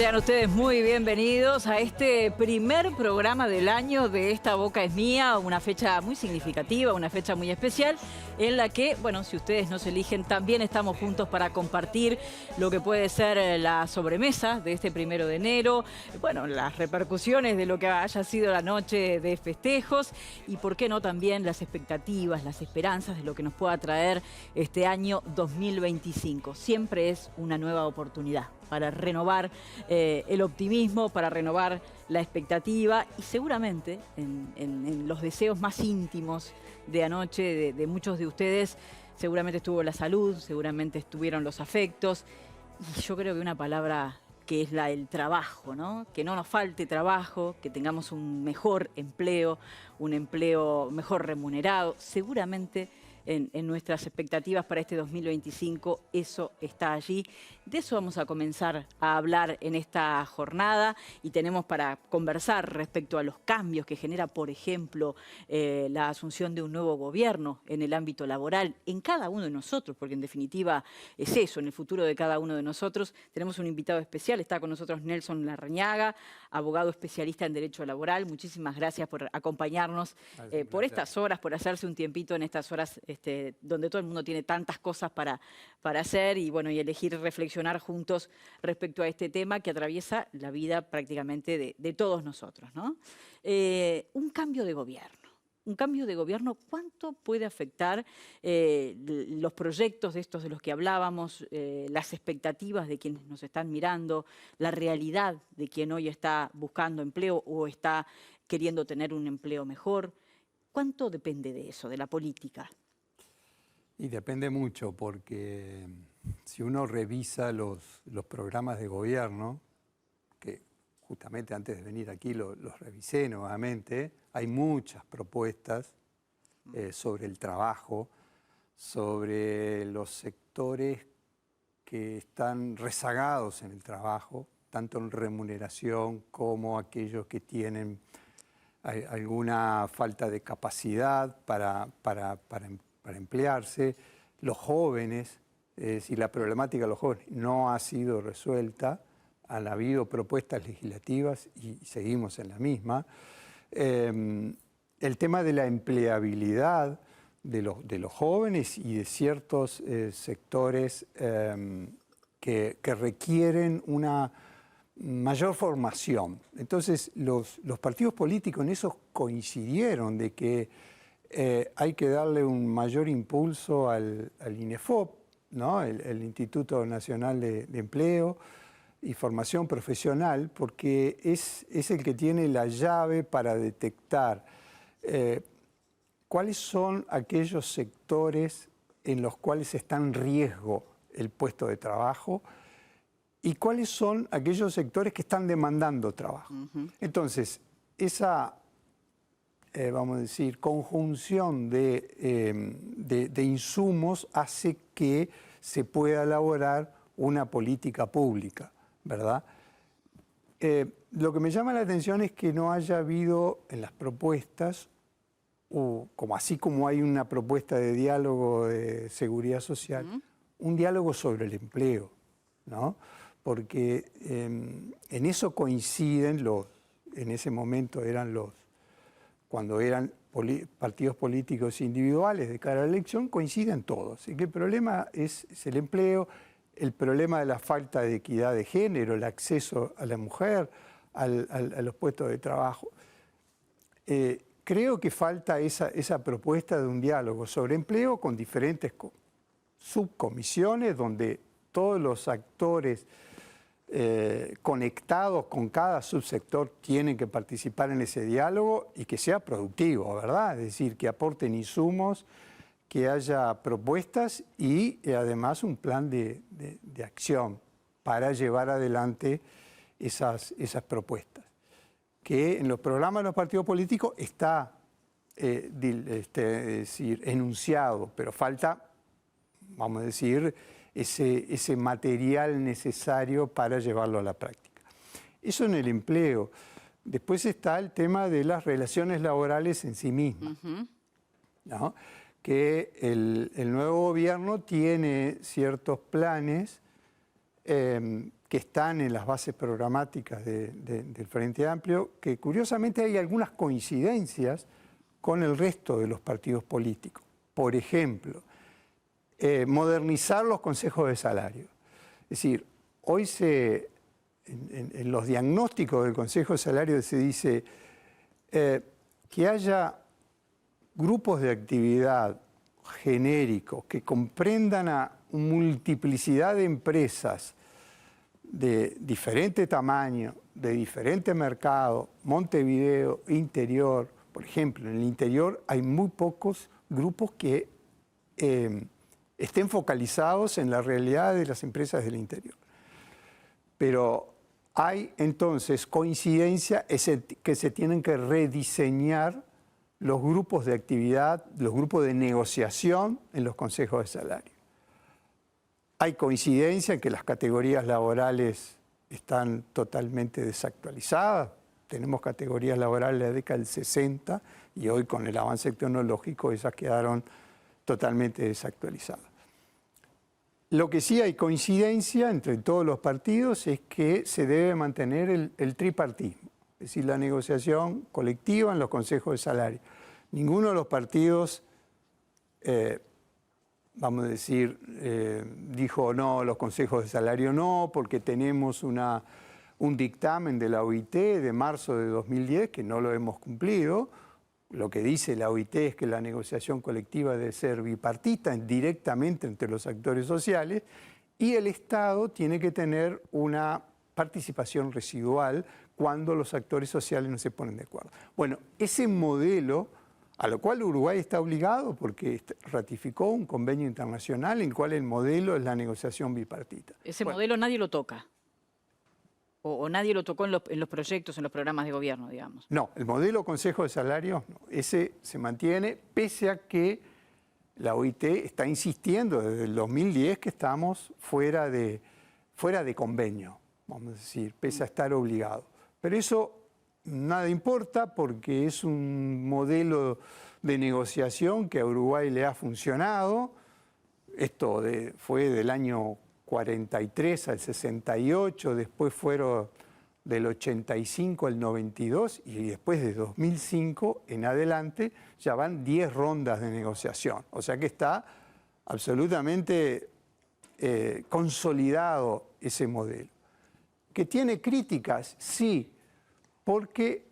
Sean ustedes muy bienvenidos a este primer programa del año de Esta Boca es Mía, una fecha muy significativa, una fecha muy especial, en la que, bueno, si ustedes nos eligen, también estamos juntos para compartir lo que puede ser la sobremesa de este 1 de enero, bueno, las repercusiones de lo que haya sido la noche de festejos y, por qué no, también las expectativas, las esperanzas de lo que nos pueda traer este año 2025. Siempre es una nueva oportunidad para renovar el optimismo, para renovar la expectativa y seguramente en los deseos más íntimos de anoche de muchos de ustedes, seguramente estuvo la salud, seguramente estuvieron los afectos y yo creo que una palabra que es el trabajo, ¿no? Que no nos falte trabajo, que tengamos un mejor empleo, un empleo mejor remunerado, seguramente en nuestras expectativas para este 2025, eso está allí. De eso vamos a comenzar a hablar en esta jornada y tenemos para conversar respecto a los cambios que genera, por ejemplo, la asunción de un nuevo gobierno en el ámbito laboral, en cada uno de nosotros, porque en definitiva es eso, en el futuro de cada uno de nosotros. Tenemos un invitado especial, está con nosotros Nelson Larrañaga, abogado especialista en Derecho Laboral. Muchísimas gracias por acompañarnos por estas horas, por hacerse un tiempito en estas horas donde todo el mundo tiene tantas cosas para hacer y, bueno, y elegir reflexionar juntos respecto a este tema que atraviesa la vida prácticamente de todos nosotros, ¿no? Un cambio de gobierno. Un cambio de gobierno, ¿cuánto puede afectar los proyectos de estos de los que hablábamos, las expectativas de quienes nos están mirando, la realidad de quien hoy está buscando empleo o está queriendo tener un empleo mejor? ¿Cuánto depende de eso, de la política? Y depende mucho, porque si uno revisa los programas de gobierno, que justamente antes de venir aquí los revisé nuevamente, hay muchas propuestas sobre el trabajo, sobre los sectores que están rezagados en el trabajo, tanto en remuneración como aquellos que tienen alguna falta de capacidad para emplearse, los jóvenes, si la problemática de los jóvenes no ha sido resuelta, han habido propuestas legislativas y seguimos en la misma. El tema de la empleabilidad de los jóvenes y de ciertos sectores que requieren una mayor formación. Entonces, los partidos políticos en eso coincidieron de que hay que darle un mayor impulso al INEFOP, ¿no? el Instituto Nacional de Empleo y Formación Profesional, porque es el que tiene la llave para detectar cuáles son aquellos sectores en los cuales está en riesgo el puesto de trabajo y cuáles son aquellos sectores que están demandando trabajo. Entonces, esa vamos a decir, conjunción de insumos hace que se pueda elaborar una política pública, ¿verdad? Lo que me llama la atención es que no haya habido en las propuestas, así como hay una propuesta de diálogo de seguridad social, un diálogo sobre el empleo, ¿no? Porque en eso coinciden en ese momento cuando eran partidos políticos individuales de cara a la elección, coinciden todos. Y que el problema es el empleo, el problema de la falta de equidad de género, el acceso a la mujer, a los puestos de trabajo. Creo que falta esa propuesta de un diálogo sobre empleo con diferentes subcomisiones donde todos los actores conectados con cada subsector tienen que participar en ese diálogo y que sea productivo, ¿verdad? Es decir, que aporten insumos, que haya propuestas y además un plan de acción para llevar adelante esas propuestas. Que en los programas de los partidos políticos está decir, enunciado, pero falta, vamos a decir, ese material necesario para llevarlo a la práctica. Eso en el empleo. Después está el tema de las relaciones laborales en sí mismas, ¿no? Que el nuevo gobierno tiene ciertos planes que están en las bases programáticas del Frente Amplio, que curiosamente hay algunas coincidencias con el resto de los partidos políticos. Por ejemplo, modernizar los consejos de salario. Es decir, hoy en los diagnósticos del Consejo de Salario se dice que haya grupos de actividad genéricos que comprendan a multiplicidad de empresas de diferente tamaño, de diferente mercado, Montevideo, interior. Por ejemplo, en el interior hay muy pocos grupos que estén focalizados en la realidad de las empresas del interior. Pero hay entonces coincidencia que se tienen que rediseñar los grupos de actividad, los grupos de negociación en los consejos de salario. Hay coincidencia en que las categorías laborales están totalmente desactualizadas. Tenemos categorías laborales de la década del 60 y hoy con el avance tecnológico esas quedaron totalmente desactualizadas. Lo que sí hay coincidencia entre todos los partidos es que se debe mantener el tripartismo, es decir, la negociación colectiva en los consejos de salario. Ninguno de los partidos, vamos a decir, dijo no, los consejos de salario no, porque tenemos un dictamen de la OIT de marzo de 2010 que no lo hemos cumplido. Lo que dice la OIT es que la negociación colectiva debe ser bipartita, directamente entre los actores sociales, y el Estado tiene que tener una participación residual cuando los actores sociales no se ponen de acuerdo. Bueno, ese modelo, a lo cual Uruguay está obligado porque ratificó un convenio internacional en el cual el modelo es la negociación bipartita. Ese modelo nadie lo toca. O nadie lo tocó en los proyectos, en los programas de gobierno, digamos. No, el modelo Consejo de Salarios, no, ese se mantiene, pese a que la OIT está insistiendo desde el 2010 que estamos fuera de convenio, vamos a decir, pese a estar obligado. Pero eso nada importa porque es un modelo de negociación que a Uruguay le ha funcionado. Esto fue del año 43 al 68, después fueron del 85 al 92 y después de 2005 en adelante ya van 10 rondas de negociación. O sea que está absolutamente consolidado ese modelo. ¿Que tiene críticas? Sí, porque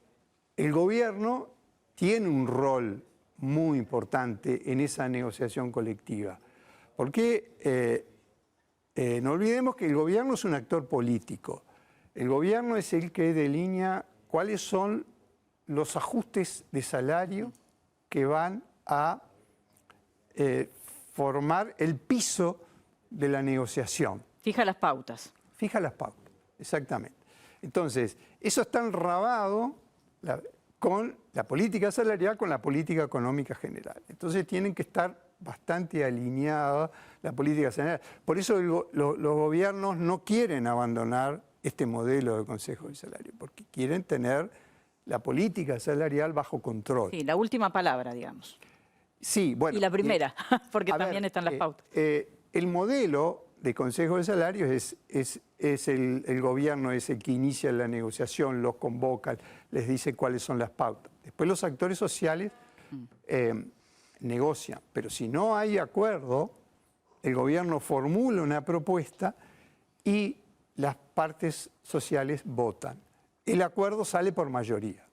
el gobierno tiene un rol muy importante en esa negociación colectiva. Porque no olvidemos que el gobierno es un actor político. El gobierno es el que delinea cuáles son los ajustes de salario que van a formar el piso de la negociación. Fija las pautas. Fija las pautas, exactamente. Entonces, eso está enrabado con la política salarial, con la política económica general. Entonces tienen que estar bastante alineada la política salarial. Por eso los gobiernos no quieren abandonar este modelo de Consejo de Salario, porque quieren tener la política salarial bajo control. Sí, la última palabra, digamos. Sí, bueno. Y la primera, porque también están las pautas. El modelo de Consejo de Salarios el gobierno es el que inicia la negociación, los convoca, les dice cuáles son las pautas. Después los actores sociales negocian, pero si no hay acuerdo, el gobierno formula una propuesta y las partes sociales votan. El acuerdo sale por mayoría.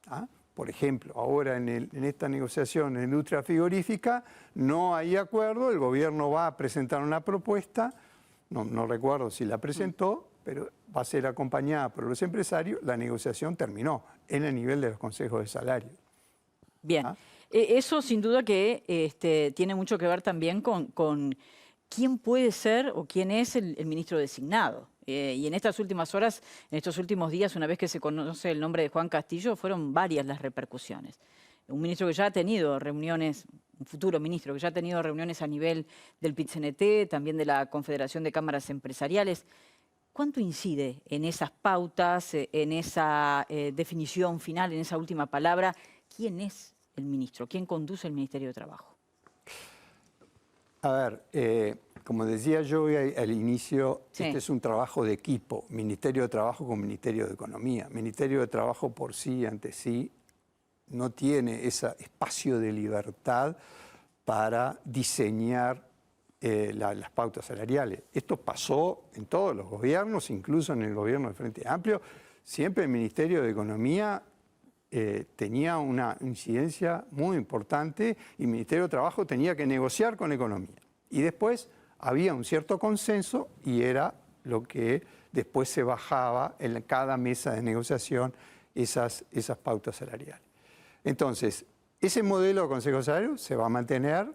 ¿Ah? Por ejemplo, ahora en esta negociación en industria frigorífica no hay acuerdo, el gobierno va a presentar una propuesta, no recuerdo si la presentó, pero va a ser acompañada por los empresarios, la negociación terminó en el nivel de los consejos de salario. Bien, ¿Ah? Eso sin duda que tiene mucho que ver también con quién puede ser o quién es el ministro designado. Y en estas últimas horas, en estos últimos días, una vez que se conoce el nombre de Juan Castillo, fueron varias las repercusiones. Un ministro que ya ha tenido reuniones, un futuro ministro que ya ha tenido reuniones a nivel del PIT-CNT, también de la Confederación de Cámaras Empresariales. ¿Cuánto incide en esas pautas, en esa definición final, en esa última palabra? ¿Quién es el ministro? ¿Quién conduce el Ministerio de Trabajo? A ver, como decía yo al inicio, Sí. este es un trabajo de equipo, Ministerio de Trabajo con Ministerio de Economía. Ministerio de Trabajo por sí, ante sí, no tiene ese espacio de libertad para diseñar las pautas salariales. Esto pasó en todos los gobiernos, incluso en el gobierno del Frente Amplio. Siempre el Ministerio de Economía tenía una incidencia muy importante y el Ministerio de Trabajo tenía que negociar con Economía. Y después había un cierto consenso y era lo que después se bajaba en cada mesa de negociación esas pautas salariales. Entonces, ese modelo de Consejo Salario se va a mantener.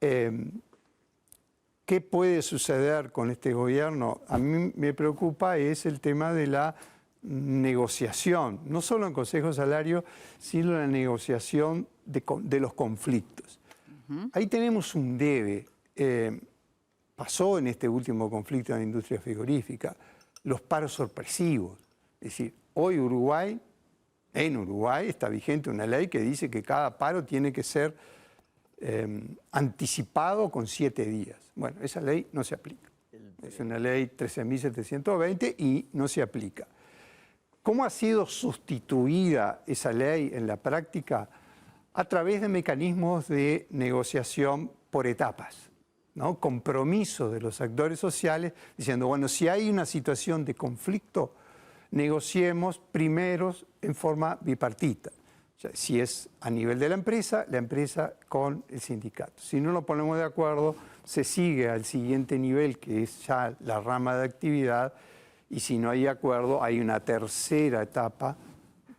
¿Qué puede suceder con este gobierno? A mí me preocupa es el tema de la negociación, no solo en Consejo Salario, sino la negociación de los conflictos. Ahí tenemos un debe. Pasó en este último conflicto en la industria frigorífica, los paros sorpresivos. Es decir, hoy en Uruguay está vigente una ley que dice que cada paro tiene que ser anticipado con 7 días. Bueno, esa ley no se aplica. Es una ley 13.720 y no se aplica. ¿Cómo ha sido sustituida esa ley en la práctica? A través de mecanismos de negociación por etapas, ¿no? Compromiso de los actores sociales diciendo, bueno, si hay una situación de conflicto, negociemos primero en forma bipartita. O sea, si es a nivel de la empresa con el sindicato. Si no nos ponemos de acuerdo, se sigue al siguiente nivel, que es ya la rama de actividad, y si no hay acuerdo, hay una tercera etapa,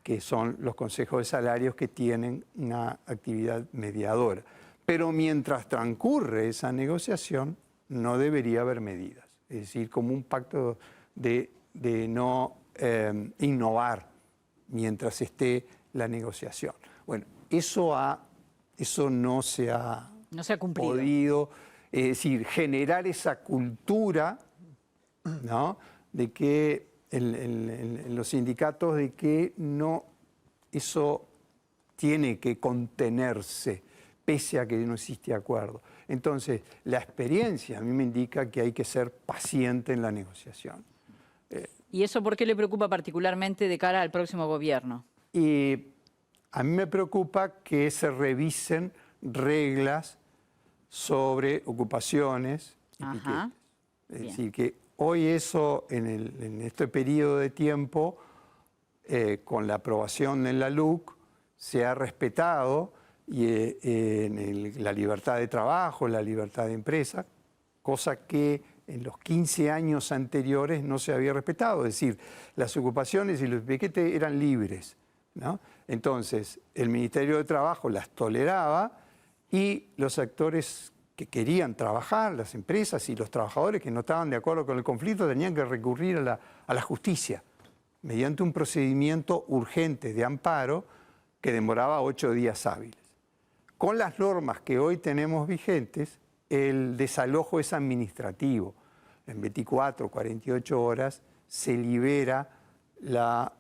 que son los consejos de salarios que tienen una actividad mediadora. Pero mientras transcurre esa negociación, no debería haber medidas. Es decir, como un pacto de no innovar mientras esté la negociación. Bueno, eso no se ha cumplido. Podido, es decir, generar esa cultura, ¿no?, de que en los sindicatos de que no, eso tiene que contenerse, pese a que no existe acuerdo. Entonces, la experiencia a mí me indica que hay que ser paciente en la negociación. ¿Y eso por qué le preocupa particularmente de cara al próximo gobierno? Y a mí me preocupa que se revisen reglas sobre ocupaciones y piquetes. Es decir, que hoy eso, en este periodo de tiempo, con la aprobación en la LUC, se ha respetado en la libertad de trabajo, la libertad de empresa, cosa que en los 15 años anteriores no se había respetado. Es decir, las ocupaciones y los piquetes eran libres, ¿no? Entonces, el Ministerio de Trabajo las toleraba y los actores que querían trabajar, las empresas y los trabajadores que no estaban de acuerdo con el conflicto, tenían que recurrir a la justicia mediante un procedimiento urgente de amparo que demoraba 8 días hábiles. Con las normas que hoy tenemos vigentes, el desalojo es administrativo. En 24 o 48 horas se libera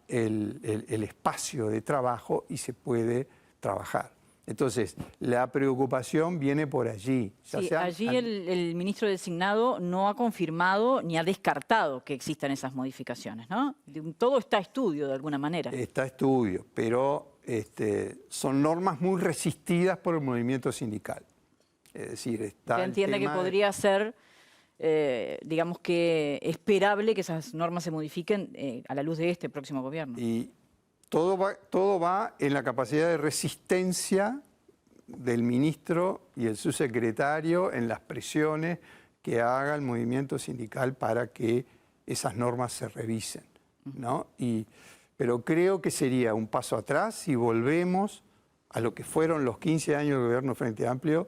el espacio de trabajo y se puede trabajar. Entonces, la preocupación viene por allí. Sí, allí el ministro designado no ha confirmado ni ha descartado que existan esas modificaciones, ¿no? Todo está a estudio de alguna manera. Está a estudio, pero son normas muy resistidas por el movimiento sindical. Es decir, está ¿Usted entiende que podría ser, digamos que, esperable que esas normas se modifiquen a la luz de este próximo gobierno? Y todo va en la capacidad de resistencia del ministro y el subsecretario en las presiones que haga el movimiento sindical para que esas normas se revisen, ¿no? Pero creo que sería un paso atrás si volvemos a lo que fueron los 15 años del gobierno Frente Amplio,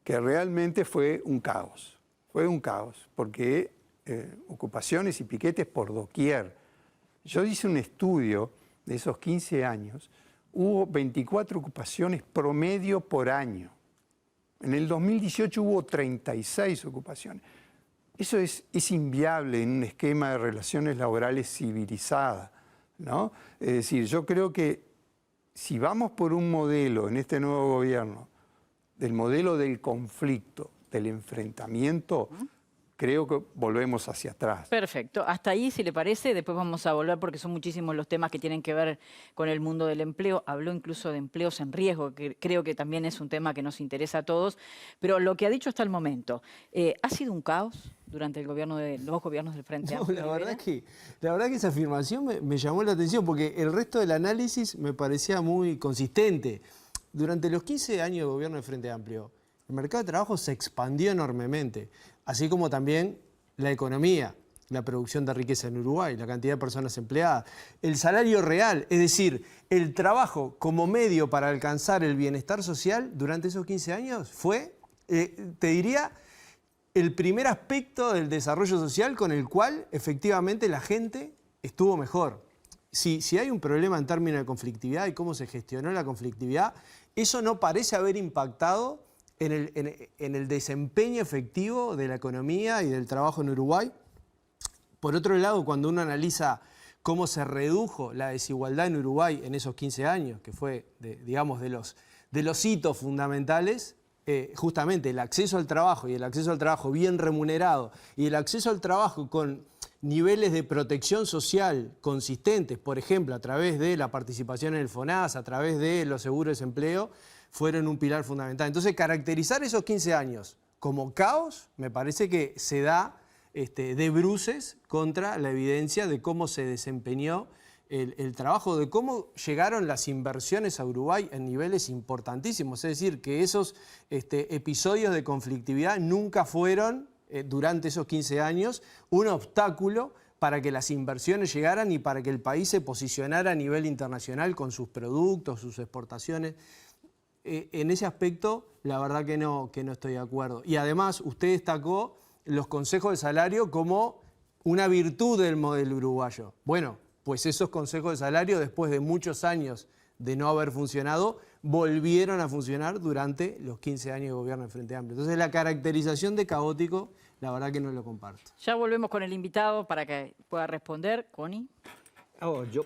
que realmente fue un caos. Fue un caos, porque ocupaciones y piquetes por doquier. Yo hice un estudio de esos 15 años, hubo 24 ocupaciones promedio por año. En el 2018 hubo 36 ocupaciones. Eso es inviable en un esquema de relaciones laborales civilizada, ¿no? Es decir, yo creo que si vamos por un modelo en este nuevo gobierno, del modelo del conflicto, del enfrentamiento, creo que volvemos hacia atrás. Perfecto. Hasta ahí, si le parece, después vamos a volver porque son muchísimos los temas que tienen que ver con el mundo del empleo. Habló incluso de empleos en riesgo, que creo que también es un tema que nos interesa a todos. Pero lo que ha dicho hasta el momento, ¿ha sido un caos durante el gobierno de los gobiernos del Frente Amplio? La verdad que esa afirmación me llamó la atención porque el resto del análisis me parecía muy consistente. Durante los 15 años de gobierno del Frente Amplio, el mercado de trabajo se expandió enormemente, así como también la economía, la producción de riqueza en Uruguay, la cantidad de personas empleadas, el salario real, es decir, el trabajo como medio para alcanzar el bienestar social durante esos 15 años fue, te diría, el primer aspecto del desarrollo social con el cual efectivamente la gente estuvo mejor. Si hay un problema en términos de conflictividad y cómo se gestionó la conflictividad, eso no parece haber impactado en el desempeño efectivo de la economía y del trabajo en Uruguay. Por otro lado, cuando uno analiza cómo se redujo la desigualdad en Uruguay en esos 15 años, que fue, digamos, de los hitos fundamentales, justamente el acceso al trabajo y el acceso al trabajo bien remunerado y el acceso al trabajo con niveles de protección social consistentes, por ejemplo, a través de la participación en el FONAS, a través de los seguros de desempleo, fueron un pilar fundamental. Entonces, caracterizar esos 15 años como caos me parece que se da de bruces contra la evidencia de cómo se desempeñó el trabajo, de cómo llegaron las inversiones a Uruguay en niveles importantísimos. Es decir, que esos episodios de conflictividad nunca fueron, durante esos 15 años, un obstáculo para que las inversiones llegaran y para que el país se posicionara a nivel internacional con sus productos, sus exportaciones. En ese aspecto, la verdad que no estoy de acuerdo. Y además, usted destacó los consejos de salario como una virtud del modelo uruguayo. Bueno, pues esos consejos de salario, después de muchos años de no haber funcionado, volvieron a funcionar durante los 15 años de gobierno del Frente Amplio. Entonces, la caracterización de caótico, la verdad que no lo comparto. Ya volvemos con el invitado para que pueda responder. Connie. Yo,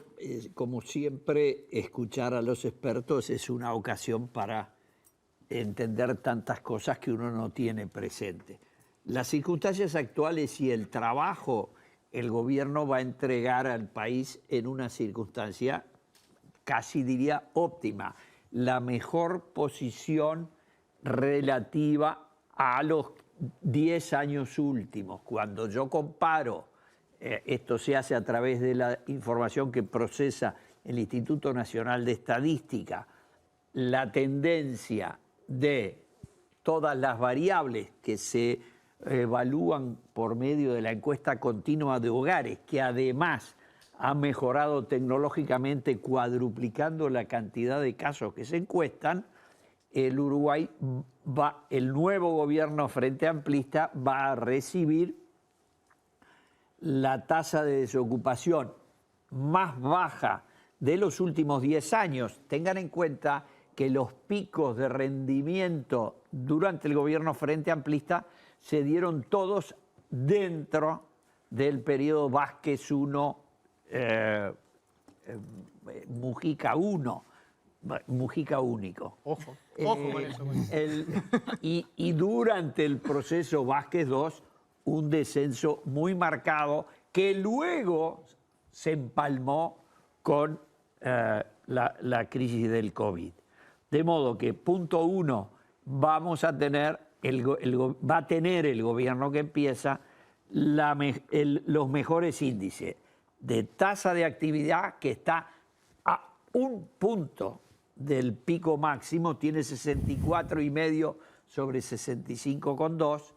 como siempre, escuchar a los expertos es una ocasión para entender tantas cosas que uno no tiene presente. Las circunstancias actuales y el trabajo, el gobierno va a entregar al país en una circunstancia casi diría óptima, la mejor posición relativa a los 10 años últimos. Cuando yo comparo, esto se hace a través de la información que procesa el Instituto Nacional de Estadística, la tendencia de todas las variables que se evalúan por medio de la encuesta continua de hogares, que además ha mejorado tecnológicamente cuadruplicando la cantidad de casos que se encuestan, el Uruguay el nuevo gobierno Frente Amplista va a recibir la tasa de desocupación más baja de los últimos 10 años. Tengan en cuenta que los picos de rendimiento durante el gobierno Frente Amplista se dieron todos dentro del periodo Vázquez 1, Mujica 1, Mujica único. Ojo con eso. Y durante el proceso Vázquez 2, un descenso muy marcado que luego se empalmó con la crisis del COVID. De modo que, punto 1, vamos a tener va a tener el gobierno que empieza los mejores índices de tasa de actividad, que está a un punto del pico máximo, tiene 64,5 sobre 65,2.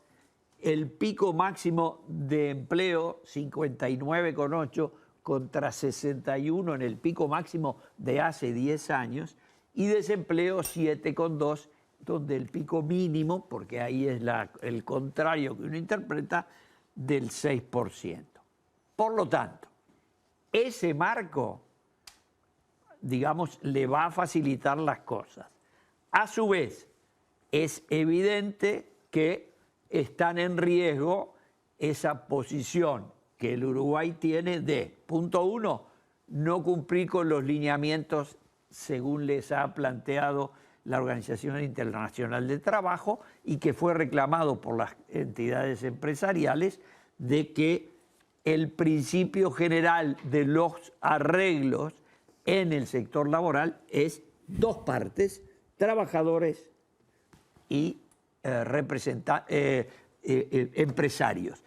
El pico máximo de empleo, 59,8 contra 61 en el pico máximo de hace 10 años. Y desempleo, 7,2, donde el pico mínimo, porque ahí es el contrario que uno interpreta, del 6%. Por lo tanto, ese marco, digamos, le va a facilitar las cosas. A su vez, es evidente que están en riesgo esa posición que el Uruguay tiene de, punto 1, no cumplir con los lineamientos según les ha planteado la Organización Internacional del Trabajo y que fue reclamado por las entidades empresariales de que el principio general de los arreglos en el sector laboral es dos partes, trabajadores y empresarios.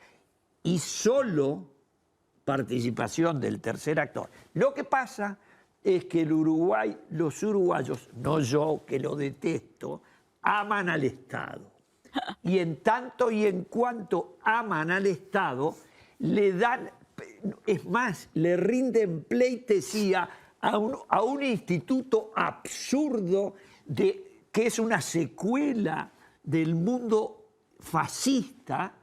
Y solo participación del tercer actor. Lo que pasa es que los uruguayos, no yo que lo detesto, aman al Estado. Y en tanto y en cuanto aman al Estado, le dan, es más, le rinden pleitesía a un instituto absurdo que es una secuela del mundo fascista,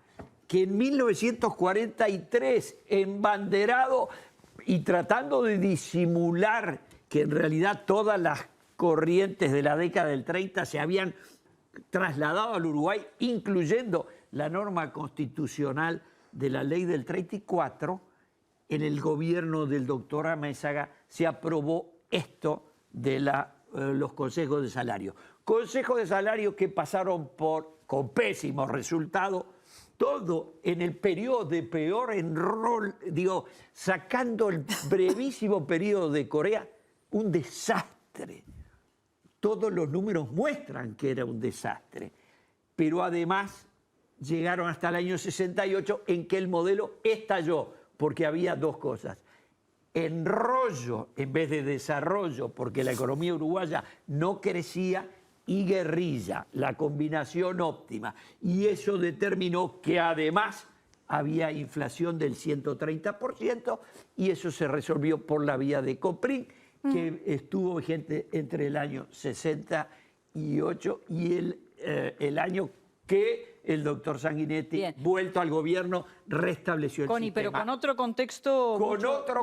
que en 1943, embanderado y tratando de disimular que en realidad todas las corrientes de la década del 30 se habían trasladado al Uruguay, incluyendo la norma constitucional de la ley del 34, en el gobierno del doctor Amézaga se aprobó esto de los consejos de salario. Consejos de salario que pasaron con pésimos resultados, todo en el periodo de peor enrol, sacando el brevísimo periodo de Corea, un desastre. Todos los números muestran que era un desastre, pero además llegaron hasta el año 68 en que el modelo estalló, porque había dos cosas: enrollo en vez de desarrollo, porque la economía uruguaya no crecía, y guerrilla, la combinación óptima. Y eso determinó que además había inflación del 130%, y eso se resolvió por la vía de Copring, que estuvo vigente entre el año 68 y el año que el doctor Sanguinetti, vuelto al gobierno, restableció el sistema. Pero con otro contexto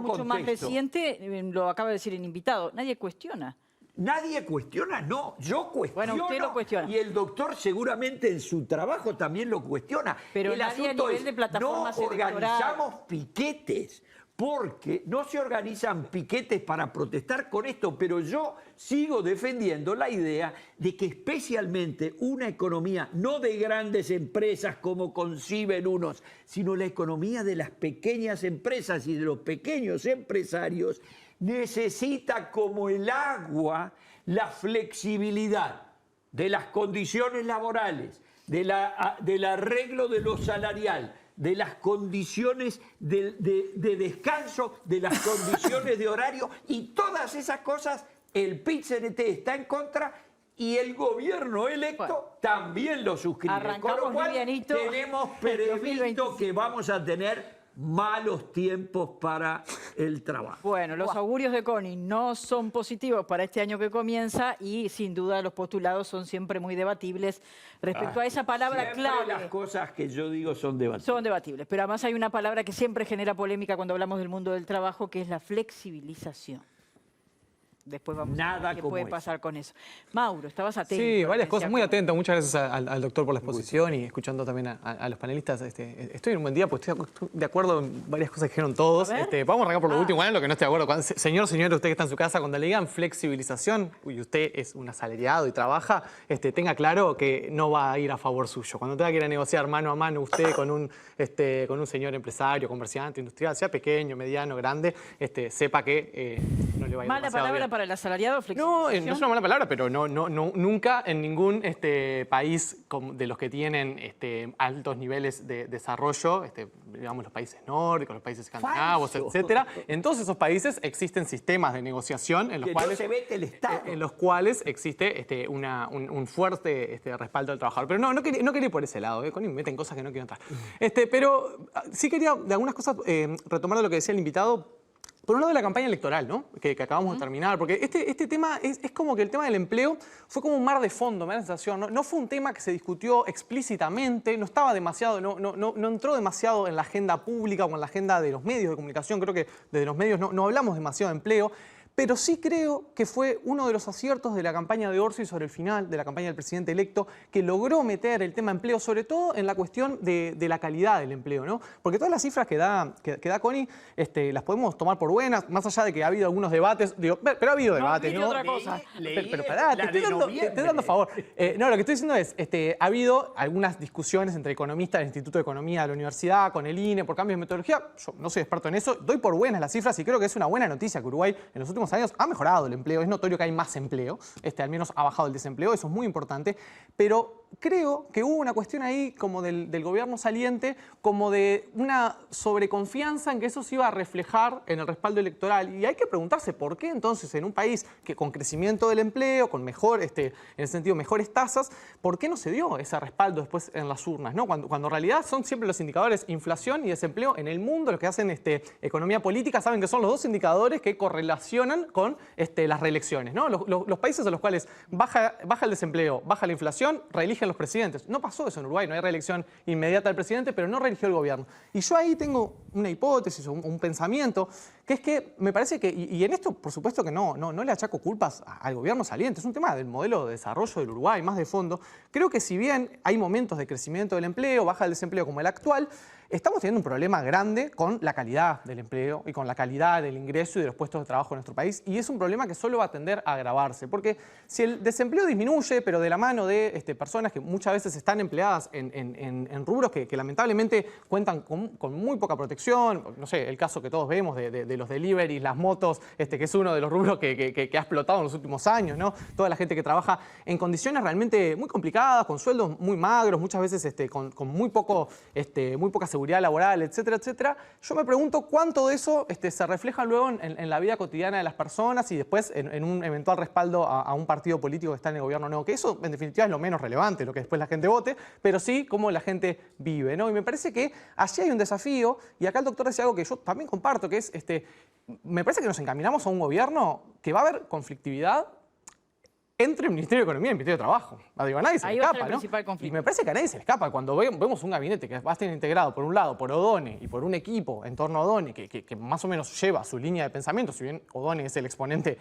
mucho más reciente, lo acaba de decir el invitado, nadie cuestiona. Nadie cuestiona, no, yo cuestiono. Bueno, usted lo cuestiona. Y el doctor seguramente en su trabajo también lo cuestiona. Pero el nadie asunto a nivel de plataformas no organizamos piquetes, porque no se organizan piquetes para protestar con esto, pero yo sigo defendiendo la idea de que especialmente una economía no de grandes empresas como conciben unos, sino la economía de las pequeñas empresas y de los pequeños empresarios necesita como el agua la flexibilidad de las condiciones laborales, del arreglo de lo salarial, de las condiciones de descanso, de las condiciones de horario, y todas esas cosas el PIT-CNT está en contra y el gobierno electo también lo suscribe. Con lo cual tenemos previsto que vamos a tener malos tiempos para el trabajo. Bueno, los augurios de Connie no son positivos para este año que comienza y sin duda los postulados son siempre muy debatibles respecto a esa palabra clave. Las cosas que yo digo son debatibles. Son debatibles, pero además hay una palabra que siempre genera polémica cuando hablamos del mundo del trabajo, que es la flexibilización. Después vamos a ver qué puede pasar con eso. Mauro, estabas atento. Sí, varias cosas, muy atento. Muchas gracias al doctor por la exposición y escuchando también a los panelistas. Estoy en un buen día porque estoy de acuerdo en varias cosas que dijeron todos. Vamos a arrancar por lo último, lo que no estoy de acuerdo. Señora, usted que está en su casa, cuando le digan flexibilización y usted es un asalariado y trabaja, tenga claro que no va a ir a favor suyo. Cuando tenga que ir a negociar mano a mano usted con un señor empresario, comerciante, industrial, sea pequeño, mediano, grande, sepa que no le va a ir demasiado bien. Para el asalariado, no es una mala palabra, pero nunca en ningún país de los que tienen altos niveles de desarrollo, digamos los países nórdicos, los países escandinavos, etcétera. En todos esos países existen sistemas de negociación en los cuales no se vete el Estado. En los cuales existe un fuerte respaldo del trabajador. Pero no quería ir por ese lado, me meten cosas que no quiero entrar. Pero sí quería de algunas cosas retomar de lo que decía el invitado. Por un lado, de la campaña electoral, ¿no? que acabamos de terminar, porque este tema es como que el tema del empleo fue como un mar de fondo, me da la sensación. No fue un tema que se discutió explícitamente, no estaba demasiado, no entró demasiado en la agenda pública o en la agenda de los medios de comunicación. Creo que desde los medios no hablamos demasiado de empleo, pero sí creo que fue uno de los aciertos de la campaña de Orsi sobre el final, de la campaña del presidente electo, que logró meter el tema empleo, sobre todo en la cuestión de la calidad del empleo, ¿no? Porque todas las cifras que da Connie las podemos tomar por buenas, más allá de que ha habido algunos debates, digo, pero ha habido debates, ¿no? Otra cosa. Pero pará, te estoy dando favor. No, lo que estoy diciendo es, ha habido algunas discusiones entre economistas del Instituto de Economía de la Universidad, con el INE, por cambios de metodología. Yo no soy experto en eso, doy por buenas las cifras y creo que es una buena noticia que Uruguay en los últimos años ha mejorado el empleo. Es notorio que hay más empleo, al menos ha bajado el desempleo, eso es muy importante, pero creo que hubo una cuestión ahí como del gobierno saliente, como de una sobreconfianza en que eso se iba a reflejar en el respaldo electoral. Y hay que preguntarse por qué entonces en un país que con crecimiento del empleo, con mejor, en el sentido mejores tasas, ¿por qué no se dio ese respaldo después en las urnas, ¿no? Cuando en realidad son siempre los indicadores inflación y desempleo en el mundo, los que hacen economía política saben que son los dos indicadores que correlacionan con las reelecciones, ¿no? Los países en los cuales baja el desempleo, baja la inflación, reeligen los presidentes. No pasó eso en Uruguay, no hay reelección inmediata del presidente, pero no reeligió el gobierno. Y yo ahí tengo una hipótesis o un pensamiento, que es que me parece que, y en esto por supuesto que no le achaco culpas al gobierno saliente, es un tema del modelo de desarrollo del Uruguay, más de fondo. Creo que si bien hay momentos de crecimiento del empleo, baja el desempleo como el actual, estamos teniendo un problema grande con la calidad del empleo y con la calidad del ingreso y de los puestos de trabajo en nuestro país, y es un problema que solo va a tender a agravarse, porque si el desempleo disminuye, pero de la mano de personas que muchas veces están empleadas en rubros que lamentablemente cuentan con muy poca protección, no sé, el caso que todos vemos de los deliveries, las motos, que es uno de los rubros que ha explotado en los últimos años, ¿no? Toda la gente que trabaja en condiciones realmente muy complicadas, con sueldos muy magros, muchas veces con muy poca seguridad laboral, etcétera, etcétera. Yo me pregunto cuánto de eso se refleja luego en la vida cotidiana de las personas y después en un eventual respaldo a un partido político que está en el gobierno nuevo, que eso en definitiva es lo menos relevante, lo que después la gente vote, pero sí cómo la gente vive, ¿no? Y me parece que allí hay un desafío, y acá el doctor decía algo que yo también comparto, que es, me parece que nos encaminamos a un gobierno que va a haber conflictividad entre el Ministerio de Economía y el Ministerio de Trabajo. Digo, a nadie se le escapa, ¿no? Y me parece que a nadie se le escapa. Cuando vemos un gabinete que va a estar integrado, por un lado, por Odone y por un equipo en torno a Odone que más o menos lleva su línea de pensamiento, si bien Odone es el exponente,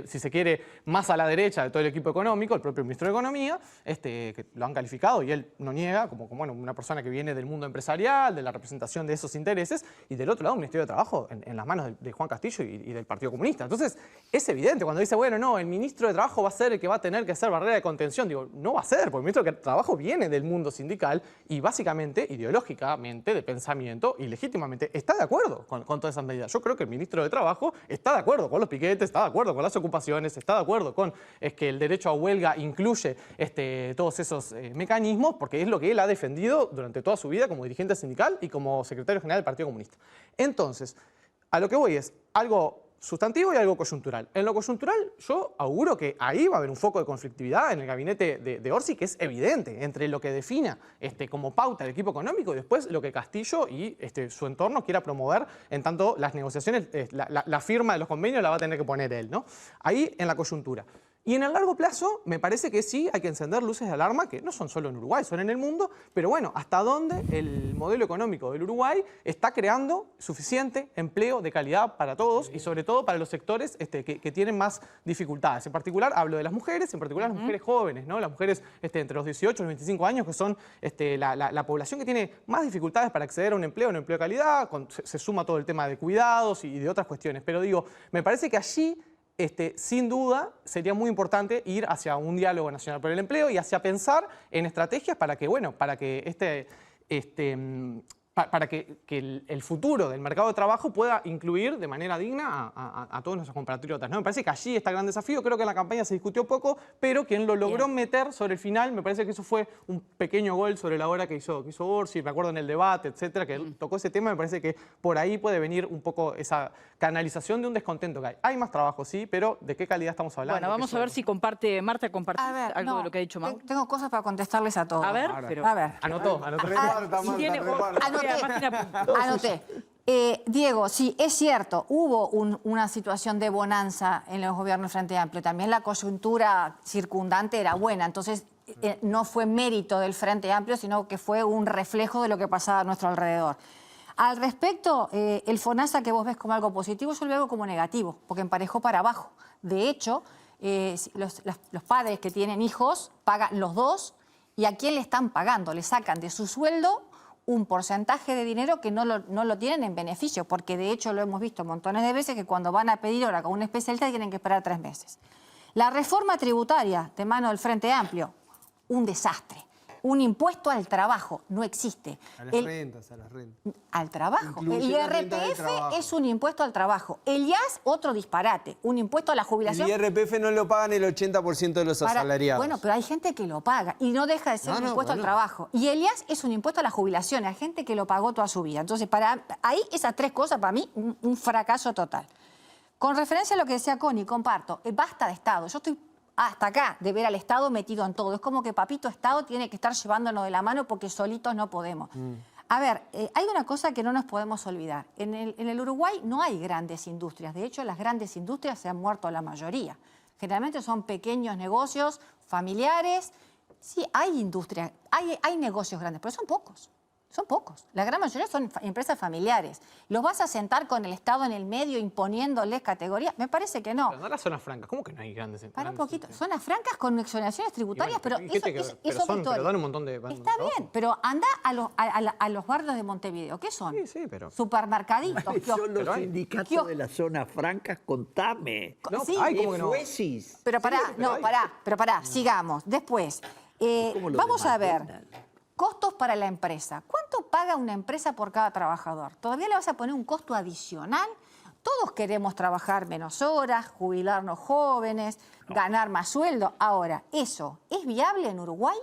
si se quiere, más a la derecha de todo el equipo económico, el propio Ministro de Economía, que lo han calificado y él no niega, como bueno, una persona que viene del mundo empresarial, de la representación de esos intereses, y del otro lado un Ministerio de Trabajo en las manos de Juan Castillo y del Partido Comunista. Entonces, es evidente cuando dice, bueno, no, el Ministro de Trabajo va a ser el que va a tener que hacer barrera de contención. Digo, no va a ser, porque el Ministro de Trabajo viene del mundo sindical y básicamente, ideológicamente, de pensamiento y legítimamente está de acuerdo con todas esas medidas. Yo creo que el Ministro de Trabajo está de acuerdo con los piquetes, está de acuerdo con las ocupaciones, está de acuerdo con que el derecho a huelga incluye todos esos mecanismos, porque es lo que él ha defendido durante toda su vida como dirigente sindical y como secretario general del Partido Comunista. Entonces, a lo que voy es algo sustantivo y algo coyuntural. En lo coyuntural, yo auguro que ahí va a haber un foco de conflictividad en el gabinete de Orsi, que es evidente, entre lo que defina como pauta el equipo económico y después lo que Castillo y su entorno quiera promover, en tanto las negociaciones, la firma de los convenios la va a tener que poner él, ¿no? Ahí en la coyuntura. Y en el largo plazo, me parece que sí hay que encender luces de alarma, que no son solo en Uruguay, son en el mundo, pero bueno, hasta dónde el modelo económico del Uruguay está creando suficiente empleo de calidad para todos y sobre todo para los sectores que tienen más dificultades. En particular, hablo de las mujeres, en particular las mujeres jóvenes, ¿no? Las mujeres entre los 18 y los 25 años, que son la población que tiene más dificultades para acceder a un empleo de calidad, se suma todo el tema de cuidados y de otras cuestiones. Pero digo, me parece que allí sin duda sería muy importante ir hacia un diálogo nacional por el empleo y hacia pensar en estrategias para que, bueno, para que el futuro del mercado de trabajo pueda incluir de manera digna a todos nuestros compatriotas, ¿no? Me parece que allí está el gran desafío. Creo que en la campaña se discutió poco, pero quien lo logró meter sobre el final, me parece que eso fue un pequeño gol sobre la hora que hizo Orsi. Me acuerdo en el debate, etcétera, que él tocó ese tema. Me parece que por ahí puede venir un poco esa canalización de un descontento que hay. Hay más trabajo, sí, pero ¿de qué calidad estamos hablando? Bueno, vamos a ver si Marta comparte algo de lo que ha dicho Mau. Tengo cosas para contestarles a todos. A ver, pero... A ver. Anotó. Anoté. Diego, sí, es cierto, hubo una situación de bonanza en los gobiernos del Frente Amplio. También la coyuntura circundante era buena, entonces no fue mérito del Frente Amplio, sino que fue un reflejo de lo que pasaba a nuestro alrededor. Al respecto, el FONASA que vos ves como algo positivo, yo lo veo como negativo, porque emparejó para abajo. De hecho, los padres que tienen hijos pagan los dos, y ¿a quién le están pagando? Le sacan de su sueldo un porcentaje de dinero que no lo tienen en beneficio, porque de hecho lo hemos visto montones de veces que cuando van a pedir ahora con un especialista tienen que esperar 3 meses. La reforma tributaria de mano del Frente Amplio, un desastre. Un impuesto al trabajo, no existe. A las rentas, a las rentas. Al trabajo. Incluye El la renta del IRPF trabajo. es un impuesto al trabajo. El IAS, otro disparate. Un impuesto a la El jubilación. IRPF no lo pagan el 80% de los asalariados. Bueno, pero hay gente que lo paga y no deja de ser un impuesto al trabajo. Y el IAS es un impuesto a la jubilación, hay gente que lo pagó toda su vida. Entonces, ahí esas 3 cosas, para mí, un fracaso total. Con referencia a lo que decía Connie, comparto, basta de Estado. Yo estoy hasta acá de ver al Estado metido en todo. Es como que papito Estado tiene que estar llevándonos de la mano porque solitos no podemos. A ver, hay una cosa que no nos podemos olvidar. En el Uruguay no hay grandes industrias. De hecho, las grandes industrias se han muerto la mayoría. Generalmente son pequeños negocios familiares. Sí, hay industrias, hay negocios grandes, pero son pocos. Son pocos. La gran mayoría son empresas familiares. ¿Los vas a sentar con el Estado en el medio imponiéndoles categorías? Me parece que no. Pero no las zonas francas, ¿cómo que no hay grandes? Para un poquito. Zonas francas con exoneraciones tributarias, pero pero dan un montón de... Está bien, pero anda a los barrios de Montevideo. ¿Qué son? Sí, pero... Supermercaditos, Son kioscos. los sindicatos de las zonas francas, contame. No, Sí. ay, ¿cómo que no? Fuesis. Pero pará, sigamos. Después, ¿Cómo lo vamos a ver. demandan? Costos para la empresa. ¿Cuánto paga una empresa por cada trabajador? ¿Todavía le vas a poner un costo adicional? Todos queremos trabajar menos horas, jubilarnos jóvenes, ganar más sueldo. Ahora, ¿eso es viable en Uruguay?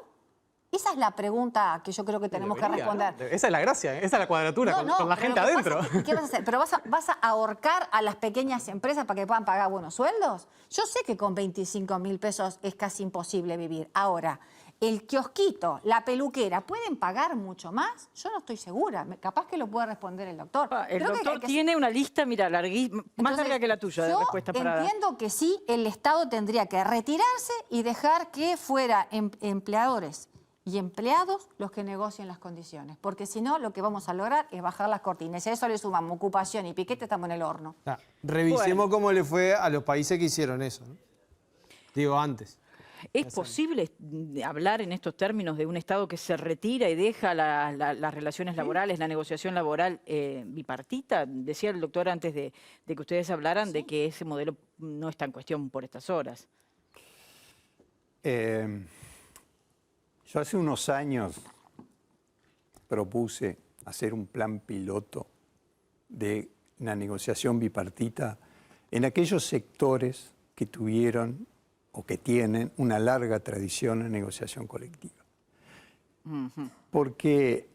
Esa es la pregunta que yo creo que tenemos que responder. ¿no? Esa es la gracia, esa es la cuadratura, con la pero gente lo que adentro. pasa es que, ¿qué vas a hacer? ¿Pero vas a ahorcar a las pequeñas empresas para que puedan pagar buenos sueldos? Yo sé que con 25.000 pesos es casi imposible vivir. Ahora, el kiosquito, la peluquera, ¿pueden pagar mucho más? Yo no estoy segura. Capaz que lo puede responder el doctor. El Creo que doctor hay que... tiene una lista, mira, larguísima, más Entonces, larga que la tuya de respuesta para dar. Entiendo que sí, el Estado tendría que retirarse y dejar que fuera empleadores y empleados los que negocien las condiciones. Porque si no, lo que vamos a lograr es bajar las cortinas. Y a eso le sumamos ocupación y piquete, estamos en el horno. Revisemos cómo le fue a los países que hicieron eso, ¿no? Digo, antes. ¿Es posible hablar en estos términos de un Estado que se retira y deja las relaciones laborales, la negociación laboral bipartita? Decía el doctor antes de que ustedes hablaran de que ese modelo no está en cuestión por estas horas. Yo hace unos años propuse hacer un plan piloto de una negociación bipartita en aquellos sectores que tuvieron o que tienen una larga tradición en negociación colectiva. Porque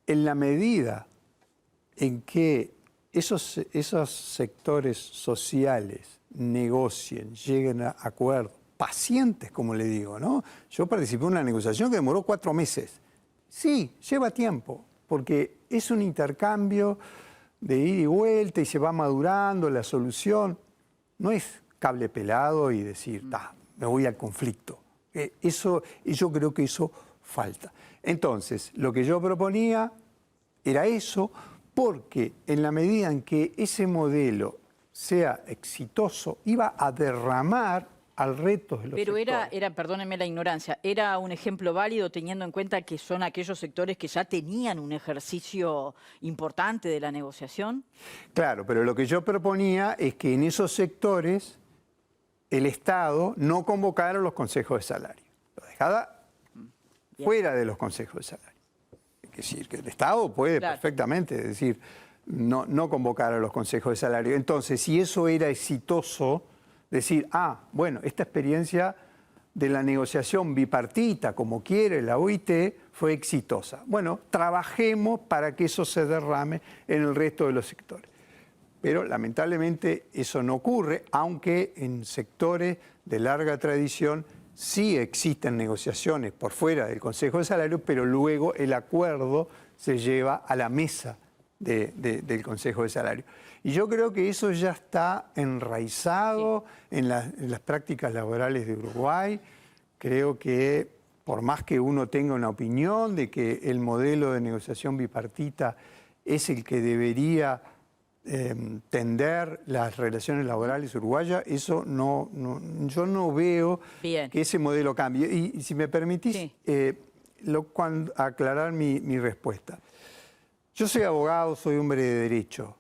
en la medida en que esos sectores sociales negocien, lleguen a acuerdos, pacientes, como le digo, ¿no? Yo participé en una negociación que demoró 4 meses. Sí, lleva tiempo, porque es un intercambio de ida y vuelta y se va madurando la solución. No es cable pelado y decir, me voy al conflicto. Yo creo que eso falta. Entonces, lo que yo proponía era eso, porque en la medida en que ese modelo sea exitoso, iba a derramar al resto de los Pero sectores. perdónenme la ignorancia, ¿era un ejemplo válido teniendo en cuenta que son aquellos sectores que ya tenían un ejercicio importante de la negociación? Claro, pero lo que yo proponía es que en esos sectores el Estado no convocara los consejos de salario, lo dejara fuera de los consejos de salario. Es decir, que el Estado puede perfectamente decir, no convocar a los consejos de salario. Entonces, si eso era exitoso, decir, bueno, esta experiencia de la negociación bipartita, como quiere la OIT, fue exitosa. Bueno, trabajemos para que eso se derrame en el resto de los sectores. Pero lamentablemente eso no ocurre, aunque en sectores de larga tradición sí existen negociaciones por fuera del Consejo de Salario, pero luego el acuerdo se lleva a la mesa del Consejo de Salario. Y yo creo que eso ya está enraizado en las prácticas laborales de Uruguay. Creo que por más que uno tenga una opinión de que el modelo de negociación bipartita es el que debería tender las relaciones laborales uruguayas, eso yo no veo Bien. que ese modelo cambie. Y si me permitís Sí. aclarar mi respuesta. Yo soy abogado, soy hombre de derecho.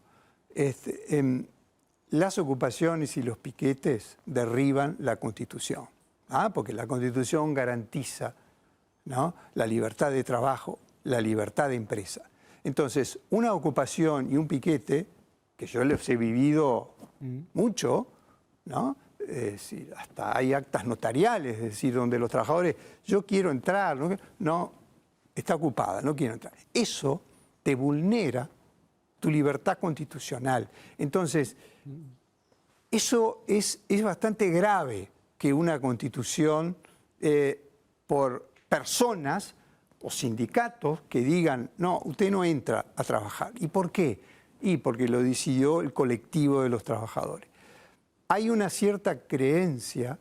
Las ocupaciones y los piquetes derriban la Constitución, porque la Constitución garantiza, ¿no?, la libertad de trabajo, la libertad de empresa. Entonces, una ocupación y un piquete, que yo los he vivido mucho, ¿no? Hasta hay actas notariales, es decir, donde los trabajadores, yo quiero entrar, no, está ocupada, no quiero entrar. Eso te vulnera tu libertad constitucional. Entonces, eso es bastante grave, que una constitución por personas o sindicatos que digan, no, usted no entra a trabajar. ¿Y por qué? Y porque lo decidió el colectivo de los trabajadores. Hay una cierta creencia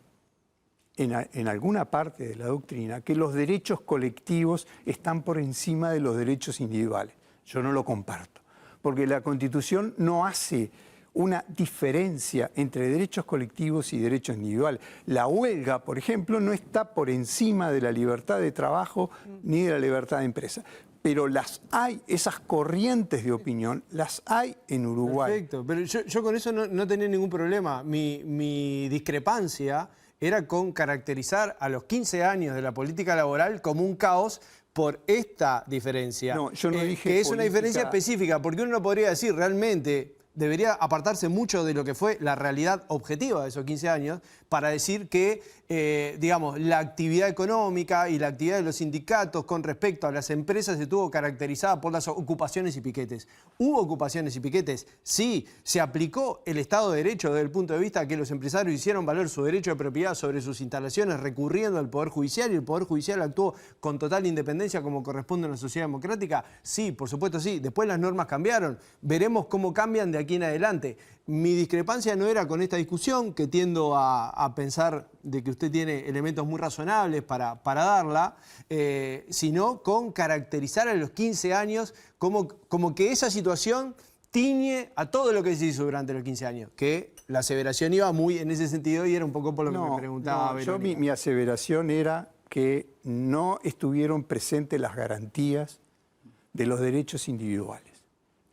en alguna parte de la doctrina que los derechos colectivos están por encima de los derechos individuales. Yo no lo comparto, porque la Constitución no hace una diferencia entre derechos colectivos y derechos individuales. La huelga, por ejemplo, no está por encima de la libertad de trabajo ni de la libertad de empresa. Pero las hay, esas corrientes de opinión, las hay en Uruguay. Perfecto, pero yo con eso no tenía ningún problema. Mi discrepancia era con caracterizar a los 15 años de la política laboral como un caos por esta diferencia. No, yo no dije que es una política. diferencia específica, porque uno no podría decir realmente, debería apartarse mucho de lo que fue la realidad objetiva de esos 15 años para decir que, digamos, la actividad económica y la actividad de los sindicatos con respecto a las empresas estuvo caracterizada por las ocupaciones y piquetes. ¿Hubo ocupaciones y piquetes? Sí. ¿Se aplicó el Estado de Derecho desde el punto de vista que los empresarios hicieron valer su derecho de propiedad sobre sus instalaciones recurriendo al Poder Judicial y el Poder Judicial actuó con total independencia como corresponde a una sociedad democrática? Sí, por supuesto sí. Después las normas cambiaron. Veremos cómo cambian de aquí en adelante. Mi discrepancia no era con esta discusión, que tiendo a pensar de que usted tiene elementos muy razonables para darla, sino con caracterizar a los 15 años como que esa situación tiñe a todo lo que se hizo durante los 15 años, que la aseveración iba muy en ese sentido y era un poco por lo que me preguntaba Verónica. Mi aseveración era que no estuvieron presentes las garantías de los derechos individuales.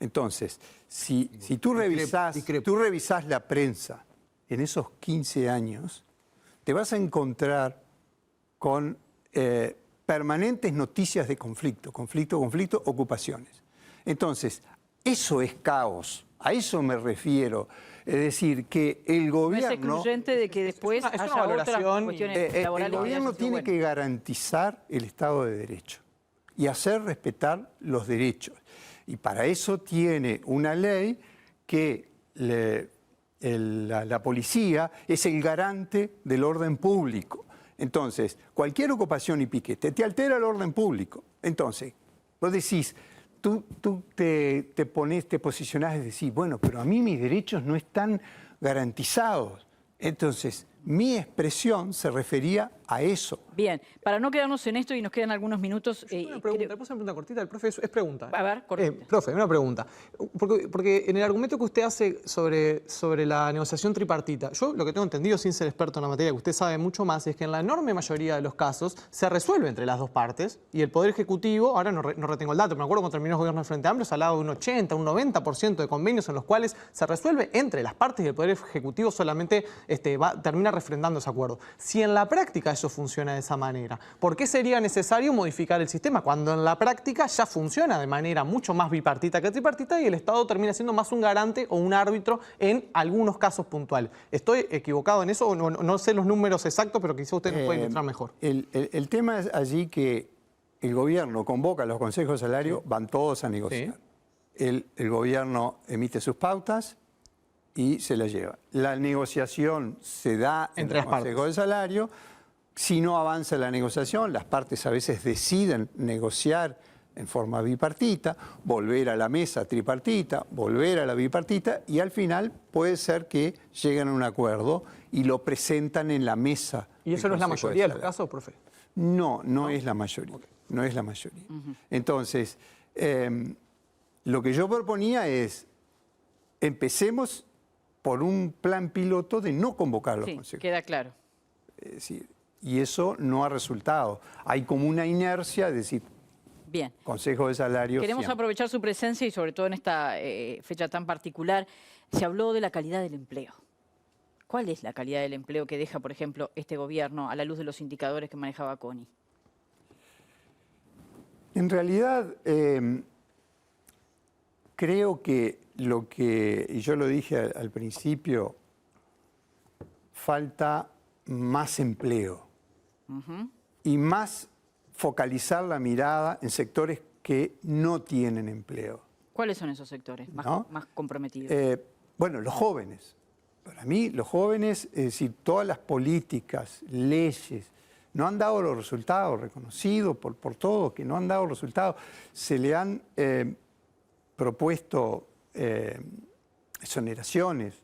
Entonces, si tú revisás la prensa en esos 15 años, te vas a encontrar con permanentes noticias de conflicto, ocupaciones. Entonces, eso es caos, a eso me refiero. Es decir, que el gobierno... No es excluyente de que después es una haya otras valoración. cuestiones laborales. El gobierno tiene que garantizar el Estado de Derecho y hacer respetar los derechos. Y para eso tiene una ley que la policía es el garante del orden público. Entonces, cualquier ocupación y piquete te altera el orden público. Entonces, vos decís, tú te posicionás y decís, bueno, pero a mí mis derechos no están garantizados. Entonces, mi expresión se refería a eso. Bien, para no quedarnos en esto y nos quedan algunos minutos... Una pregunta, ¿le puedo hacer una pregunta cortita? El profe es pregunta. A ver, cortita. Profe, una pregunta. Porque en el argumento que usted hace sobre la negociación tripartita, yo lo que tengo entendido, sin ser experto en la materia, que usted sabe mucho más, es que en la enorme mayoría de los casos se resuelve entre las dos partes y el Poder Ejecutivo, ahora no retengo el dato, pero me acuerdo cuando terminó el gobierno del Frente Amplio, se hablaba de un 80, un 90% de convenios en los cuales se resuelve entre las partes y el Poder Ejecutivo solamente termina refrendando ese acuerdo. Si en la práctica eso funciona de esa manera, ¿por qué sería necesario modificar el sistema cuando en la práctica ya funciona de manera mucho más bipartita que tripartita y el Estado termina siendo más un garante o un árbitro en algunos casos puntuales? ¿Estoy equivocado en eso? No sé los números exactos, pero quizá usted nos puede ilustrar mejor. El tema es allí que el gobierno convoca a los consejos de salario, van todos a negociar. Sí. El gobierno emite sus pautas y se las lleva. La negociación se da entre el Consejo de Salario. Si no avanza la negociación, las partes a veces deciden negociar en forma bipartita, volver a la mesa tripartita, volver a la bipartita y al final puede ser que lleguen a un acuerdo y lo presentan en la mesa. ¿Y eso no es la mayoría de los casos, profe? No es la mayoría. Okay. No es la mayoría. Entonces, Lo que yo proponía es, empecemos por un plan piloto de no convocar a los Sí, consejos. queda claro. Es decir, y eso no ha resultado. Hay como una inercia, es decir, Bien. Consejo de Salario. Queremos siempre. aprovechar su presencia y sobre todo en esta fecha tan particular. Se habló de la calidad del empleo. ¿Cuál es la calidad del empleo que deja, por ejemplo, este gobierno a la luz de los indicadores que manejaba Connie? En realidad, creo que y yo lo dije al principio, falta más empleo y más focalizar la mirada en sectores que no tienen empleo. ¿Cuáles son esos sectores ¿No? más comprometidos? Bueno, los jóvenes. Para mí, los jóvenes, es decir, todas las políticas, leyes, no han dado los resultados, reconocidos por todos, que no han dado resultados. Se le han propuesto exoneraciones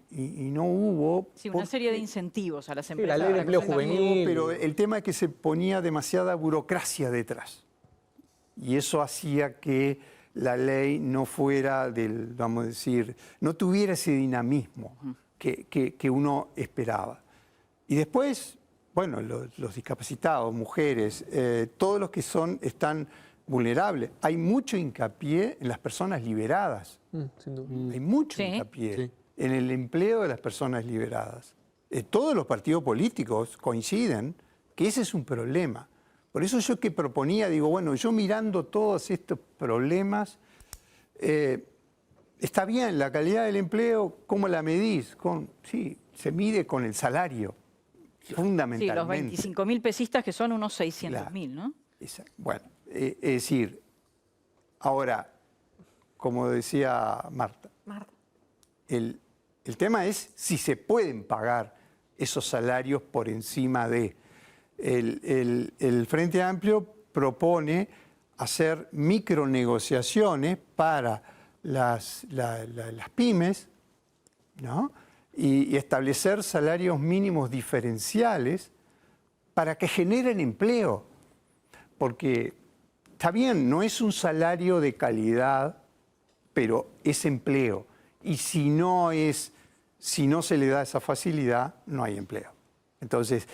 y no hubo... Sí, una serie de incentivos a las la empresas. ley de empleo para que tengan- juvenil. Pero el tema es que se ponía demasiada burocracia detrás. Y eso hacía que la ley no fuera vamos a decir, no tuviera ese dinamismo que uno esperaba. Y después, bueno, los discapacitados, mujeres, todos los que están vulnerables. Hay mucho hincapié en las personas liberadas. Sin duda. Hay mucho Sí. hincapié en el empleo de las personas liberadas. Todos los partidos políticos coinciden que ese es un problema. Por eso yo que proponía, digo, bueno, yo mirando todos estos problemas, está bien, la calidad del empleo, ¿cómo la medís? Sí, se mide con el salario, Sí, fundamentalmente. los 25.000 pesistas que son unos 600.000, ¿no? Exacto. Bueno, es decir, ahora, como decía Marta, el tema es si se pueden pagar esos salarios por encima de... El Frente Amplio propone hacer micronegociaciones para las pymes, ¿no? Y establecer salarios mínimos diferenciales para que generen empleo. Porque está bien, no es un salario de calidad, pero es empleo. Y si no se le da esa facilidad, no hay empleo. Entonces,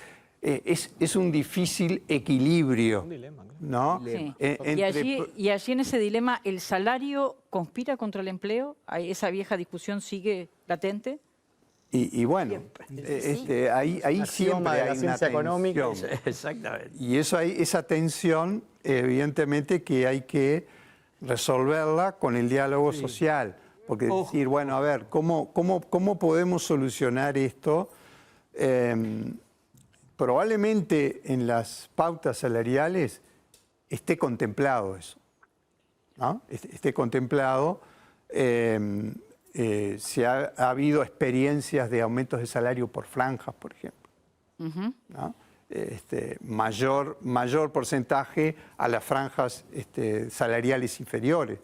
es un difícil equilibrio. Un dilema, claro. ¿No? Sí. Entre- Y allí en ese dilema, ¿el salario conspira contra el empleo? ¿Esa vieja discusión sigue latente? Y bueno, ahí axioma siempre de la hay una ciencia económica. tensión. Exactamente. Y esa tensión, evidentemente, que hay que resolverla con el diálogo social. Porque decir, bueno, a ver, ¿cómo podemos solucionar esto? Probablemente en las pautas salariales esté contemplado eso, ¿no? Esté contemplado. Ha habido experiencias de aumentos de salario por franjas, por ejemplo, ¿no? Mayor porcentaje a las franjas salariales inferiores.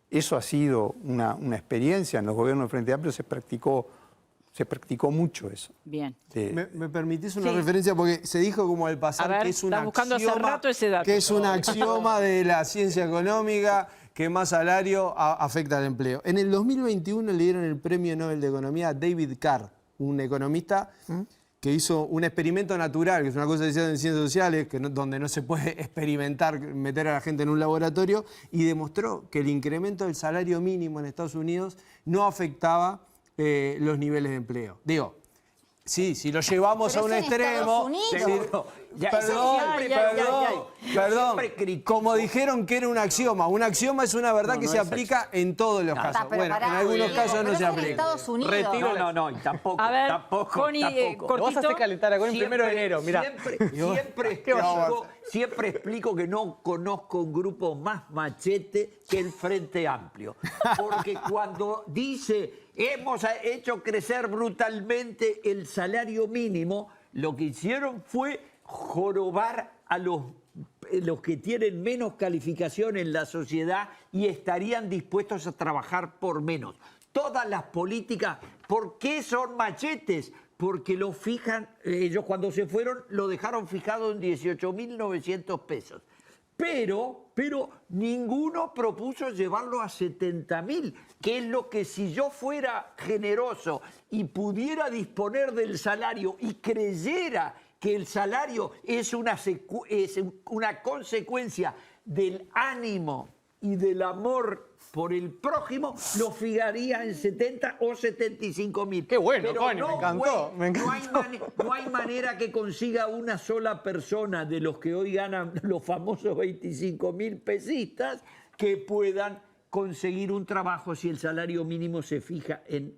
Eso ha sido una experiencia. En los gobiernos del Frente Amplio se practicó mucho eso. Bien. ¿Me permitís una Sí. referencia? Porque se dijo como al pasar A ver, que es un estás buscando hace rato ese dato. que es un axioma de la ciencia económica que más salario afecta al empleo. En el 2021 le dieron el Premio Nobel de Economía a David Carr, un economista que hizo un experimento natural, que es una cosa que se hace en ciencias sociales, donde no se puede experimentar, meter a la gente en un laboratorio, y demostró que el incremento del salario mínimo en Estados Unidos no afectaba los niveles de empleo. Digo, sí, si lo llevamos Pero a un es en extremo... Estados Unidos. Perdón, siempre critico. como dijeron que era un axioma es una verdad que no se es aplica en todos los casos. Pero Bueno, pará, en algunos Diego, casos no pero se es en aplica. Estados Unidos. No, y tampoco. A ver, tampoco, Connie, tampoco. Lo vas a hacer calentar a con el 1 de enero, mirá. Siempre explico que no conozco un grupo más machete que el Frente Amplio. Porque cuando dice hemos hecho crecer brutalmente el salario mínimo, lo que hicieron fue jorobar a los que tienen menos calificación en la sociedad y estarían dispuestos a trabajar por menos. Todas las políticas, ¿por qué son machetes? Porque lo fijan, ellos cuando se fueron lo dejaron fijado en 18.900 pesos. pero ninguno propuso llevarlo a 70.000, que es lo que si yo fuera generoso y pudiera disponer del salario y creyera que el salario es una consecuencia del ánimo y del amor por el prójimo, lo fijaría en 70 o 75.000. Qué bueno, pero Connie, me encantó, me encantó. No hay manera que consiga una sola persona de los que hoy ganan los famosos 25.000 pesistas que puedan conseguir un trabajo si el salario mínimo se fija en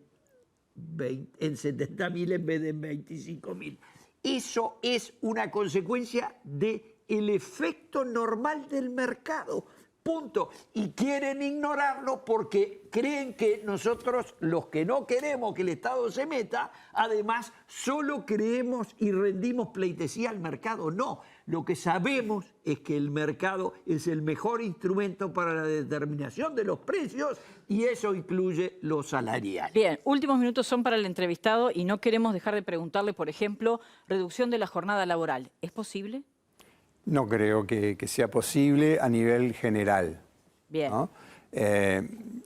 70.000 en vez de en 25.000. Eso es una consecuencia del efecto normal del mercado. Punto. Y quieren ignorarlo porque creen que nosotros, los que no queremos que el Estado se meta, además solo creemos y rendimos pleitesía al mercado. No, lo que sabemos es que el mercado es el mejor instrumento para la determinación de los precios y eso incluye los salariales. Bien, últimos minutos son para el entrevistado y no queremos dejar de preguntarle, por ejemplo, reducción de la jornada laboral. ¿Es posible? No creo que sea posible a nivel general. Bien. ¿No?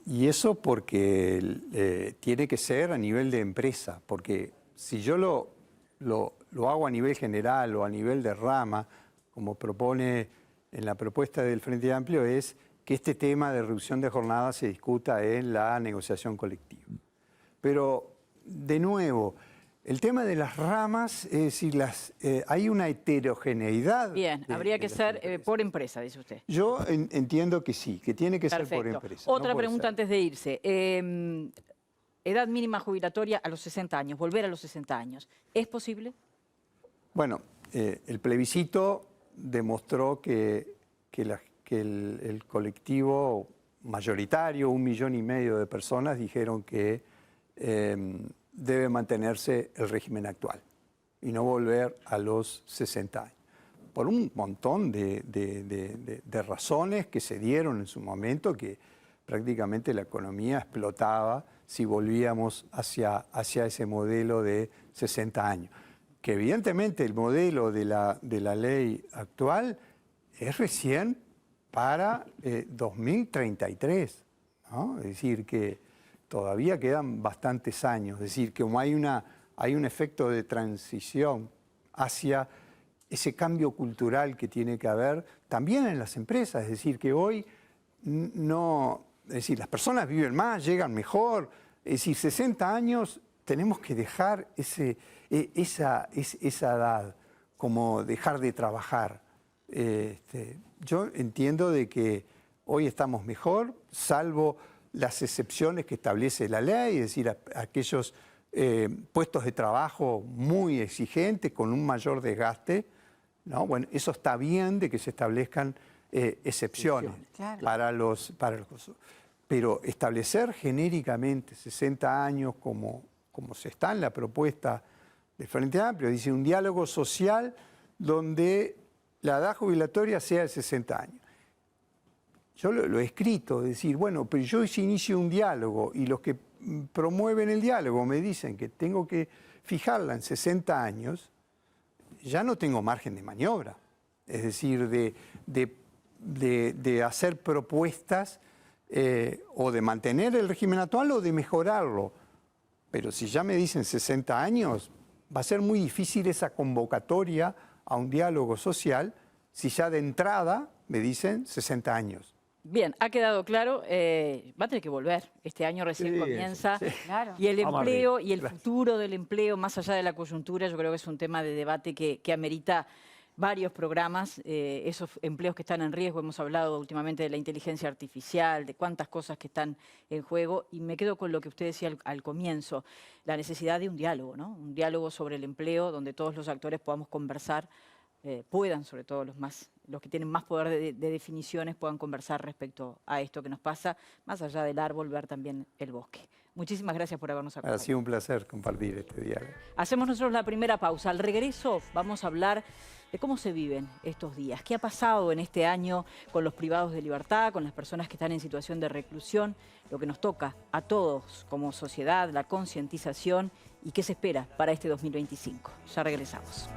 Y eso porque tiene que ser a nivel de empresa, porque si yo lo hago a nivel general o a nivel de rama, como propone en la propuesta del Frente Amplio, es que este tema de reducción de jornada se discuta en la negociación colectiva. Pero, de nuevo, el tema de las ramas, es decir, hay una heterogeneidad. Bien, habría que ser por empresa, dice usted. Yo entiendo que sí, que tiene que ser por empresa. Otra pregunta antes de irse. Edad mínima jubilatoria a los 60 años, volver a los 60 años. ¿Es posible? Bueno, el plebiscito demostró que el colectivo mayoritario, 1,5 millones de personas, dijeron que debe mantenerse el régimen actual y no volver a los 60 años. Por un montón de razones que se dieron en su momento, que prácticamente la economía explotaba si volvíamos hacia ese modelo de 60 años. Que evidentemente el modelo de la ley actual es recién para 2033, ¿no? Es decir, que todavía quedan bastantes años, es decir, que como hay un efecto de transición hacia ese cambio cultural que tiene que haber también en las empresas, es decir, que hoy es decir, las personas viven más, llegan mejor, es decir, 60 años tenemos que dejar esa edad, como dejar de trabajar. Yo entiendo de que hoy estamos mejor, salvo las excepciones que establece la ley, es decir, aquellos puestos de trabajo muy exigentes, con un mayor desgaste, ¿no? Bueno, eso está bien de que se establezcan excepciones claro. para los. Pero establecer genéricamente 60 años como se está en la propuesta del Frente Amplio, dice un diálogo social donde la edad jubilatoria sea de 60 años. Yo lo he escrito, decir, bueno, pero yo si inicio un diálogo y los que promueven el diálogo me dicen que tengo que fijarla en 60 años, ya no tengo margen de maniobra. Es decir, de hacer propuestas o de mantener el régimen actual o de mejorarlo. Pero si ya me dicen 60 años, va a ser muy difícil esa convocatoria a un diálogo social si ya de entrada me dicen 60 años. Bien, ha quedado claro, va a tener que volver. Este año recién comienza. Sí. Claro. Y el empleo y el futuro del empleo, más allá de la coyuntura, yo creo que es un tema de debate que amerita varios programas. Esos empleos que están en riesgo, hemos hablado últimamente de la inteligencia artificial, de cuántas cosas que están en juego. Y me quedo con lo que usted decía al comienzo, la necesidad de un diálogo, ¿no? Un diálogo sobre el empleo donde todos los actores podamos conversar, puedan, sobre todo los que tienen más poder de definiciones, puedan conversar respecto a esto que nos pasa, más allá del árbol, ver también el bosque. Muchísimas gracias por habernos acompañado. Ha sido un placer compartir este diálogo. Hacemos nosotros la primera pausa. Al regreso vamos a hablar de cómo se viven estos días, qué ha pasado en este año con los privados de libertad, con las personas que están en situación de reclusión, lo que nos toca a todos como sociedad, la concientización y qué se espera para este 2025. Ya regresamos.